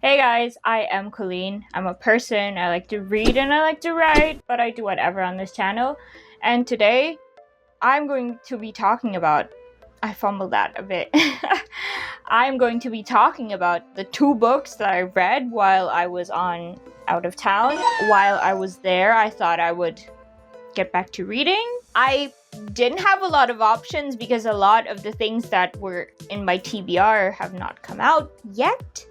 Hey guys, I am Colleen. I'm a person. I like to read and I like to write, but I do whatever on this channel. And today, I'm going to be talking about. I fumbled that a bit. I'm going to be talking about the two books that I read while I was out of town. While I was there, I thought I would get back to reading. I didn't have a lot of options because a lot of the things that were in my TBR have not come out yet.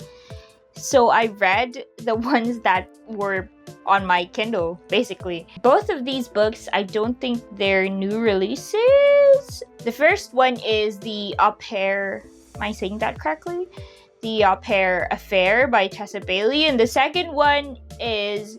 So I read the ones that were on my Kindle, basically. Both of these books, I don't think they're new releases. The first one is the Au Pair, am I saying that correctly? The Au Pair Affair by Tessa Bailey, and the second one is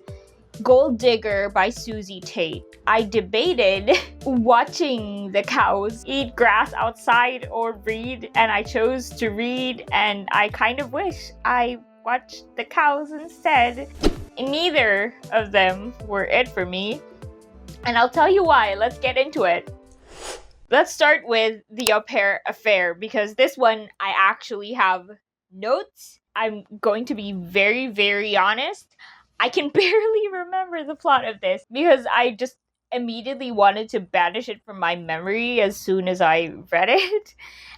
Gold Digger by Susie Tate. I debated watching the cows eat grass outside or read, and I chose to read, and I kind of wish I watched the cows instead. Neither of them were it for me, and I'll tell you why. Let's get into it. Let's start with the Au Pair Affair, because this one I actually have notes. I'm going to be very, very honest. I can barely remember the plot of this because I just immediately wanted to banish it from my memory as soon as I read it.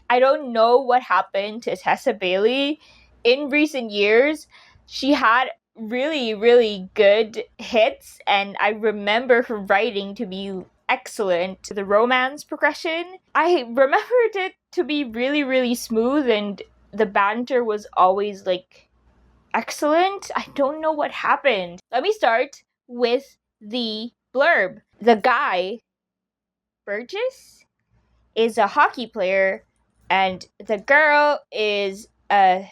I don't know what happened to Tessa Bailey. In recent years, she had really, really good hits, and I remember her writing to be excellent. The romance progression, I remembered it to be really, really smooth, and the banter was always excellent. I don't know what happened. Let me start with the blurb. The guy, Burgess, is a hockey player, and the girl is a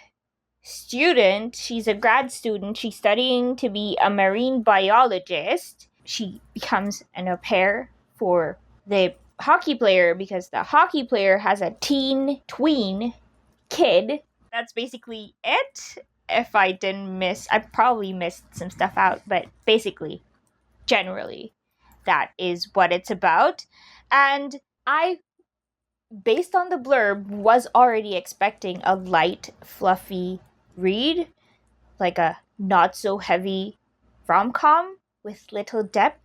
student. She's a grad student. She's studying to be a marine biologist. She becomes an au pair for the hockey player because the hockey player has a tween kid. That's basically it. If I probably missed some stuff out, but basically, generally, that is what it's about. And I, based on the blurb, was already expecting a light, fluffy read, like a not so heavy rom-com with little depth,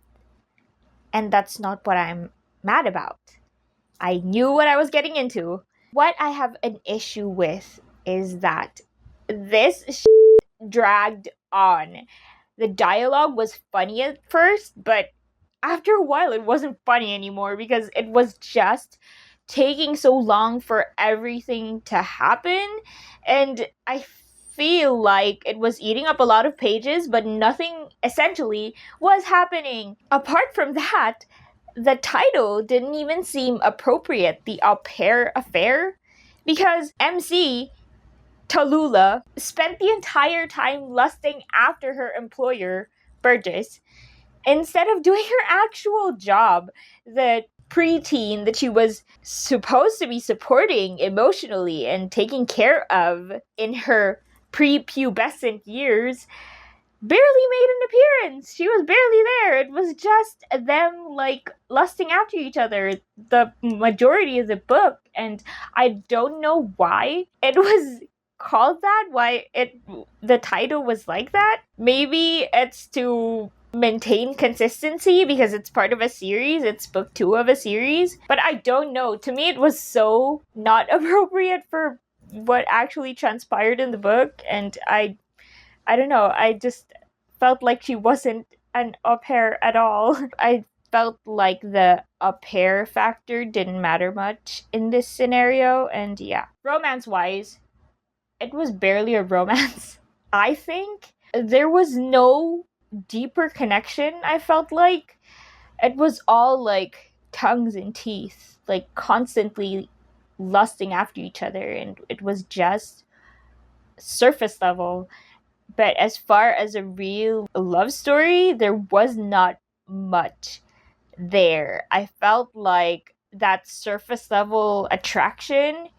and that's not what I'm mad about. I knew what I was getting into. What I have an issue with is that this dragged on. The dialogue was funny at first, but after a while it wasn't funny anymore because it was just taking so long for everything to happen, and I feel like it was eating up a lot of pages, but nothing essentially was happening. Apart from that, the title didn't even seem appropriate, the Au Pair Affair, because MC Tallulah spent the entire time lusting after her employer, Burgess, instead of doing her actual job, the preteen that she was supposed to be supporting emotionally and taking care of in her prepubescent years. Barely made an appearance. She was barely there. It was just them lusting after each other the majority of the book, and I don't know why it was called that, the title was like that. Maybe it's to maintain consistency because it's part of a series. It's book 2 of a series, but I don't know. To me, it was so not appropriate for what actually transpired in the book, and I don't know. I just felt like she wasn't an au pair at all. I felt like the au pair factor didn't matter much in this scenario, and yeah. Romance-wise, it was barely a romance. I think there was no deeper connection. I felt like it was all tongues and teeth, constantly lusting after each other, and it was just surface level. But as far as a real love story, there was not much there. I felt like that surface level attraction,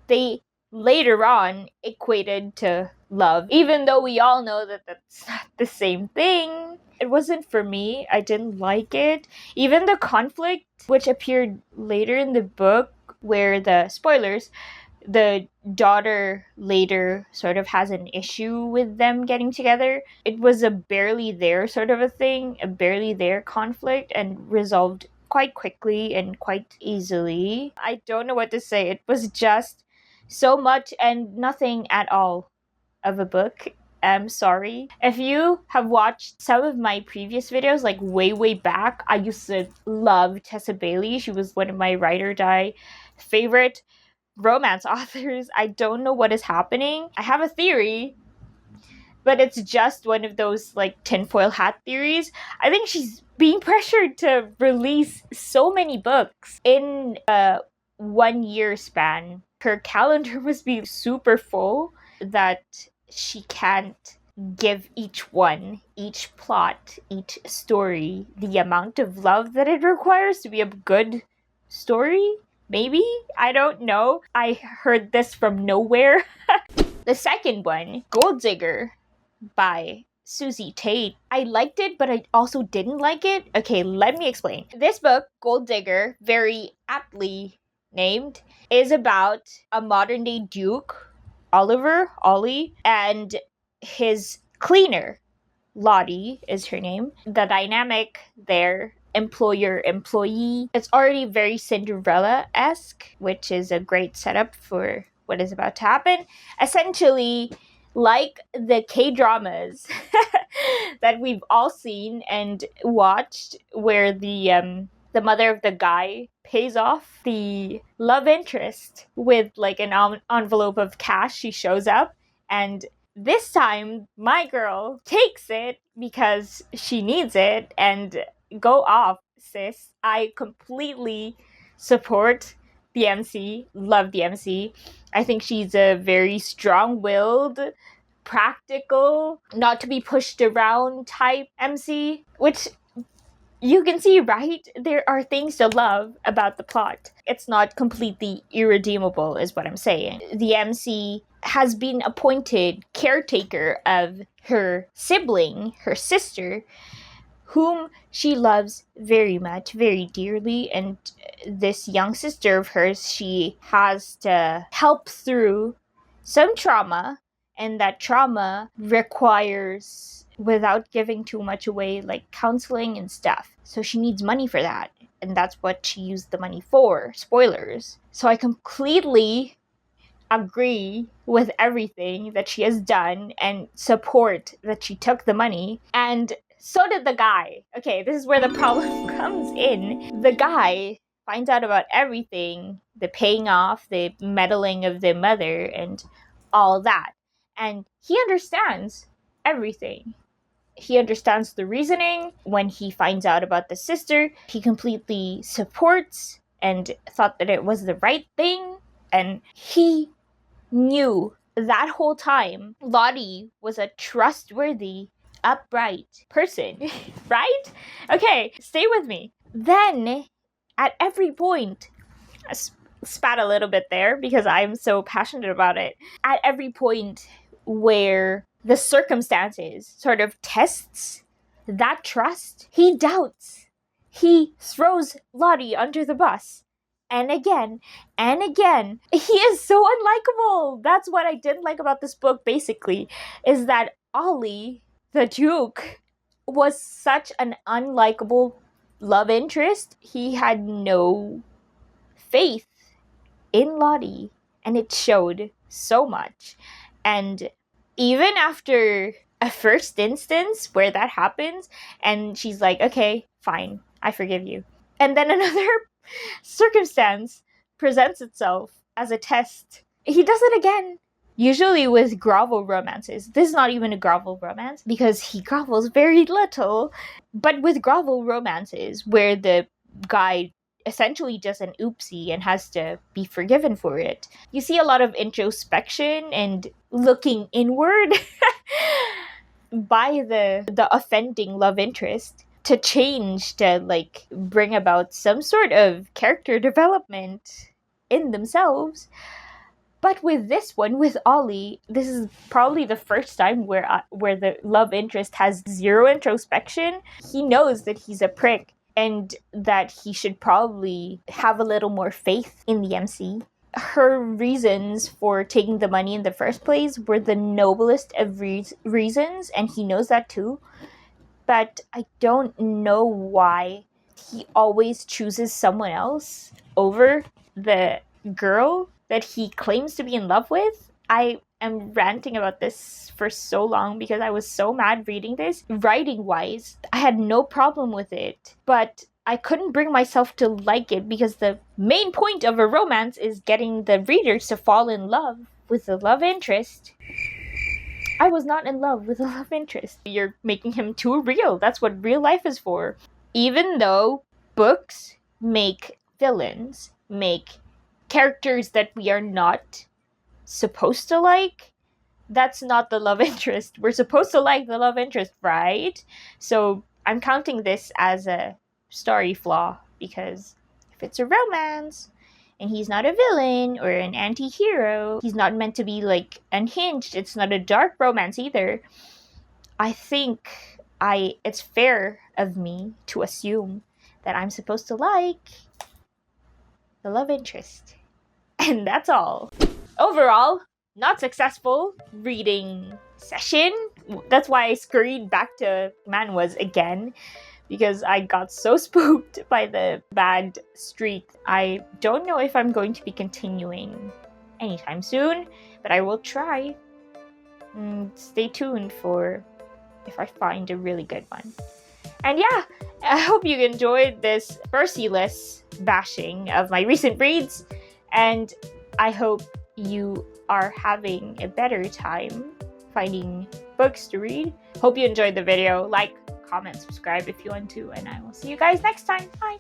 they later on equated to love, even though we all know that that's not the same thing. It wasn't for me. I didn't like it. Even the conflict, which appeared later in the book, where the spoilers, the daughter later sort of has an issue with them getting together. It was a barely there sort of a thing, a barely there conflict, and resolved quite quickly and quite easily. I don't know what to say. It was just so much and nothing at all of a book. I'm sorry. If you have watched some of my previous videos, like way back, I used to love Tessa Bailey. She was one of my ride or die favorite romance authors. I don't know what is happening. I have a theory, but it's just one of those like tinfoil hat theories. I think she's being pressured to release so many books in a 1 year span. Her calendar must be super full that she can't give each one, each plot, each story the amount of love that it requires to be a good story. Maybe? I don't know. I heard this from nowhere. The second one, Gold Digger by Susie Tate. I liked it, but I also didn't like it. Okay, let me explain. This book, Gold Digger, very aptly named, is about a modern day Duke, Ollie, and his cleaner, Lottie is her name. The dynamic there, employer-employee, it's already very Cinderella-esque, which is a great setup for what is about to happen. Essentially, like the K-dramas that we've all seen and watched, where the mother of the guy pays off the love interest with like an envelope of cash. She shows up, and this time my girl takes it because she needs it, and go off, sis. I completely support the MC, love the MC. I think she's a very strong-willed, practical, not to be pushed around type MC, which you can see, right? There are things to love about the plot. It's not completely irredeemable, is what I'm saying. The MC has been appointed caretaker of her sibling, her sister, whom she loves very much, very dearly. And this young sister of hers, she has to help through some trauma, and that trauma requires, without giving too much away, like counseling and stuff. So she needs money for that, and that's what she used the money for. Spoilers. So I completely agree with everything that she has done and support that she took the money, and so did the guy. Okay, this is where the problem comes in. The guy finds out about everything, the paying off, the meddling of the mother, and all that. And he understands everything. He understands the reasoning. When he finds out about the sister, he completely supports and thought that it was the right thing. And he knew that whole time Lottie was a trustworthy, upright person, right? Okay, stay with me. Then, at every point, I spat a little bit there because I'm so passionate about it. At every point where the circumstances sort of tests that trust, he doubts. He throws Lottie under the bus. And again, and again. He is so unlikable. That's what I didn't like about this book, basically, is that Ollie, the Duke, was such an unlikable love interest. He had no faith in Lottie, and it showed so much. And even after a first instance where that happens, and she's like, okay, fine, I forgive you. And then another circumstance presents itself as a test. He does it again. Usually with grovel romances. This is not even a grovel romance because he grovels very little. But with grovel romances where the guy essentially does an oopsie and has to be forgiven for it, you see a lot of introspection and looking inward by the offending love interest to change, to like bring about some sort of character development in themselves. But with this one, with Ollie, this is probably the first time where the love interest has zero introspection. He knows that he's a prick and that he should probably have a little more faith in the MC. her reasons for taking the money in the first place were the noblest of reasons, and he knows that too. But I don't know why he always chooses someone else over the girl that he claims to be in love with. I am ranting about this for so long because I was so mad reading this. Writing wise, I had no problem with it, but I couldn't bring myself to like it because the main point of a romance is getting the readers to fall in love with the love interest. I was not in love with a love interest. You're making him too real. That's what real life is for. Even though books make villains, make characters that we are not supposed to like, that's not the love interest. We're supposed to like the love interest, right? So I'm counting this as a story flaw, because if it's a romance and he's not a villain or an anti-hero, he's not meant to be like unhinged, it's not a dark romance either, I think it's fair of me to assume that I'm supposed to like the love interest. And that's all. Overall, not successful reading session. That's why I scurried back to manhwas again, because I got so spooked by the bad streak. I don't know if I'm going to be continuing anytime soon, but I will try. Stay tuned for if I find a really good one. And yeah, I hope you enjoyed this merciless bashing of my recent reads, and I hope you are having a better time finding books to read. Hope you enjoyed the video. Like, comment, subscribe if you want to, and I will see you guys next time. Bye!